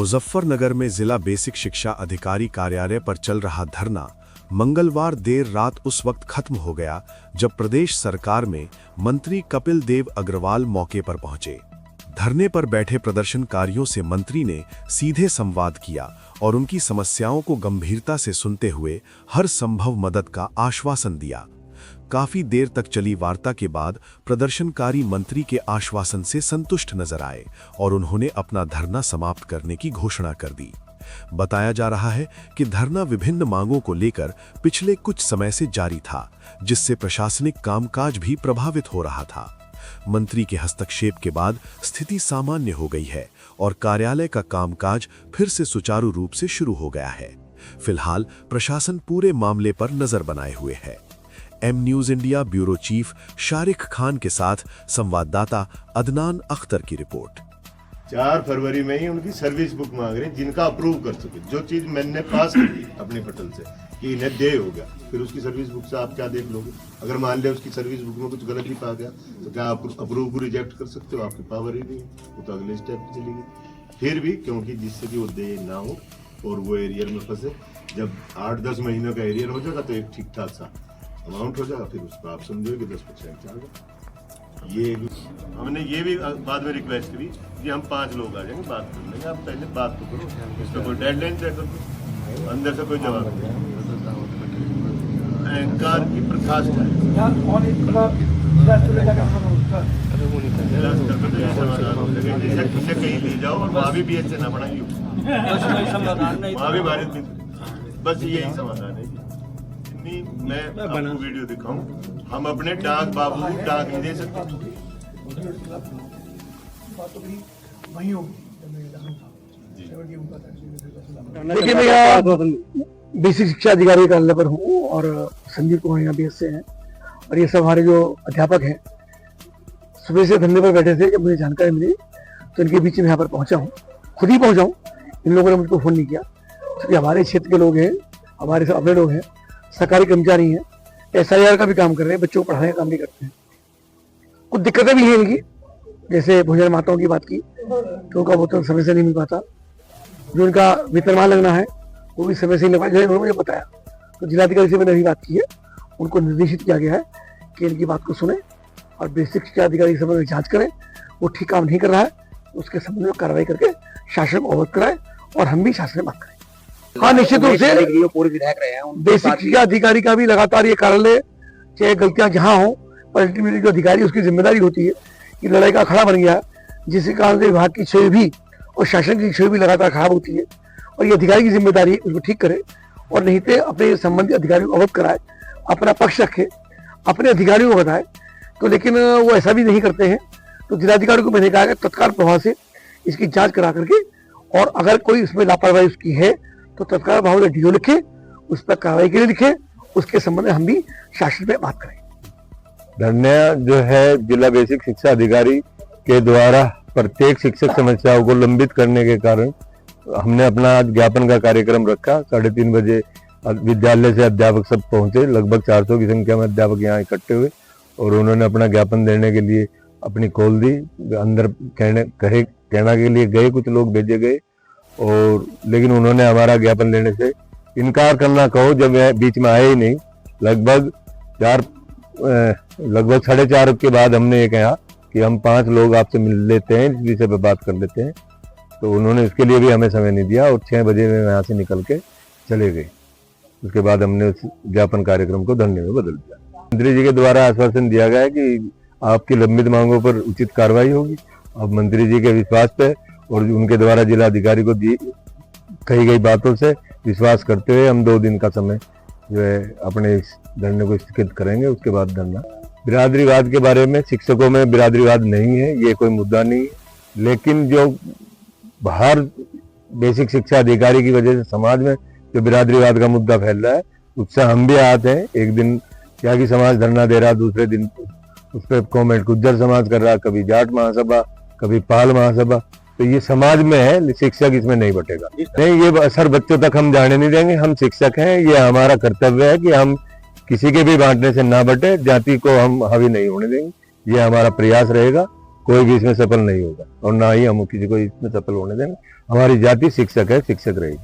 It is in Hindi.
मुजफ्फरनगर में जिला बेसिक शिक्षा अधिकारी कार्यालय पर चल रहा धरना मंगलवार देर रात उस वक्त खत्म हो गया जब प्रदेश सरकार में मंत्री कपिल देव अग्रवाल मौके पर पहुंचे। धरने पर बैठे प्रदर्शनकारियों से मंत्री ने सीधे संवाद किया और उनकी समस्याओं को गंभीरता से सुनते हुए हर संभव मदद का आश्वासन दिया। काफी देर तक चली वार्ता के बाद प्रदर्शनकारी मंत्री के आश्वासन से संतुष्ट नजर आए और उन्होंने अपना धरना समाप्त करने की घोषणा कर दी। बताया जा रहा है कि धरना विभिन्न मांगों को लेकर पिछले कुछ समय से जारी था, जिससे प्रशासनिक कामकाज भी प्रभावित हो रहा था। मंत्री के हस्तक्षेप के बाद स्थिति सामान्य हो गई है और कार्यालय का कामकाज फिर से सुचारू रूप से शुरू हो गया है। फिलहाल प्रशासन पूरे मामले पर नजर बनाए हुए है। M news India bureau chief Shariq Khan के साथ संवाददाता अदनान अख्तर की रिपोर्ट। 4 फरवरी में ही उनकी सर्विस बुक मांग रहे हैं, जिनका अप्रूव कर चुके। जो चीज मैंने पास कर दी अपनी पटल से कि इन्हें दे हो गया, फिर उसकी सर्विस बुक से आप क्या देख लोगे? अगर मान लिया उसकी सर्विस बुक में कुछ गलत ही पा गया तो क्या आप अप्रूव को रिजेक्ट कर सकते हो? आपकी पावर ही नहीं है, वो तो अगले स्टेप पे चली गई। फिर भी क्योंकि जिससे कि वो दे ना हो और वो एरियर में फंसे, जब 8-10 महीनों का एरियर हो जाएगा तो एक ठीक ठाक सा अमाउंट हो जाएगा, फिर उसको आप समझो कि 10% चार्ज। ये हमने ये भी बाद में रिक्वेस्ट करी कि हम 5 लोग आ जाएंगे, बात कर लेंगे। आप पहले बात तो करो, इसका कोई डेडलाइन तय करो। अंदर से कोई जवाब नहीं। अहंकार की प्रकाष्ठा है। कहीं ले जाओ और वहाँ भी BHA ना बढ़ाइए, वहाँ भी भारत में, बस यही समाधान है। मैं आपको वीडियो दिखाऊं, हम अपने डाक बाबू डाक नहीं दे सकते। देखिए, मैं यहाँ बेसिक शिक्षा अधिकारी कार्यालय पर हूँ और संजीव कुमार यहाँ BS से हैं और ये सब हमारे जो अध्यापक हैं सुबह से धरने पर बैठे थे। जब मुझे जानकारी मिली तो इनके बीच में यहाँ पर पहुँचा हूँ, खुद ही पहुँचा हूँ। इन लोगों ने मुझको फ़ोन नहीं किया क्योंकि हमारे क्षेत्र के लोग हैं, हमारे सब अपने लोग हैं, सरकारी कर्मचारी हैं, SIR का भी काम कर रहे हैं, बच्चों को पढ़ाने का काम भी करते हैं। कुछ दिक्कतें भी हैं इनकी, जैसे भोजन माताओं की बात की तो उनका बोतल समय से नहीं मिल पाता, जो इनका वेतनमान लगना है वो भी समय से नहीं लग पाया, उन्होंने मुझे बताया। तो जिलाधिकारी से मैंने अभी बात की है, उनको निर्देशित किया गया है कि इनकी बात को सुने और बेसिक शिक्षा अधिकारी के संबंध में जाँच करें। वो ठीक काम नहीं कर रहा है, उसके संबंध में कार्रवाई करके शासन को अवगत कराए और हम भी शासन में बात करें। हाँ, निश्चित रूप से पूरे विधायक रहे हैं, बेसिक शिक्षा अधिकारी का भी लगातार ये कार्यालय, चाहे गलतियां जहां हो, पर अल्टीमेटली जो अधिकारी उसकी जिम्मेदारी होती है कि लड़ाई का खड़ा बन गया, जिसके कारण से विभाग की छवि भी और शासन की छवि भी लगातार खराब होती है और ये अधिकारी की जिम्मेदारी है उसको ठीक करे और नहीं तो अपने संबंधित अधिकारियों को अवगत कराए, अपना पक्ष रखे, अपने अधिकारियों को बताए। तो लेकिन वो ऐसा भी नहीं करते हैं। तो जिलाधिकारी को मैंने कहा कि तत्काल प्रभाव से इसकी जाँच करा करके और अगर कोई इसमें लापरवाही उसकी है तो तत्काल भाव में DO लिखे, उस पर कार्रवाई के लिए लिखे, उसके संबंध में हम भी शासन में बात करें। धरना जो है जिला बेसिक शिक्षा अधिकारी के द्वारा प्रत्येक शिक्षक समस्याओं को लंबित करने के कारण हमने अपना आज ज्ञापन का कार्यक्रम रखा। 3:30 बजे विद्यालय से अध्यापक सब पहुंचे, लगभग 400 की संख्या में अध्यापक यहाँ इकट्ठे हुए और उन्होंने अपना ज्ञापन देने के लिए अपनी कॉल दी। अंदर कहना के लिए गए, कुछ लोग भेजे गए और लेकिन उन्होंने हमारा ज्ञापन लेने से इनकार करना कहो, जब बीच में आए ही नहीं। लगभग 4:30 के बाद हमने ये कहा कि हम 5 लोग आपसे मिल लेते हैं, इस विषय पर बात कर लेते हैं। तो उन्होंने इसके लिए भी हमें समय नहीं दिया और 6 बजे में यहाँ से निकल के चले गए। उसके बाद हमने उस ज्ञापन कार्यक्रम को धरने में बदल दिया। मंत्री जी के द्वारा आश्वासन दिया गया है कि आपकी लंबित मांगों पर उचित कार्रवाई होगी। अब मंत्री जी के विश्वास पे और उनके द्वारा जिलाधिकारी को कही गई बातों से विश्वास करते हुए हम 2 दिन का समय जो है अपने इस धरने को स्थगित करेंगे। उसके बाद धरना। बिरादरीवाद के बारे में, शिक्षकों में बिरादरीवाद नहीं है, ये कोई मुद्दा नहीं है। लेकिन जो बाहर बेसिक शिक्षा अधिकारी की वजह से समाज में जो बिरादरीवाद का मुद्दा फैल रहा है, उससे हम भी आहत हैं। एक दिन त्यागी समाज धरना दे रहा, दूसरे दिन उस पर कॉमेंट गुज्जर समाज कर रहा, कभी जाट महासभा, कभी पाल महासभा। तो ये समाज में है, शिक्षक इसमें नहीं बटेगा। नहीं, ये असर बच्चों तक हम जाने नहीं देंगे। हम शिक्षक हैं, ये हमारा कर्तव्य है कि हम किसी के भी बांटने से ना बटे, जाति को हम हावी नहीं होने देंगे। ये हमारा प्रयास रहेगा। कोई भी इसमें सफल नहीं होगा और ना ही हम किसी को इसमें सफल होने देंगे। हमारी जाति शिक्षक है, शिक्षक रहेगी।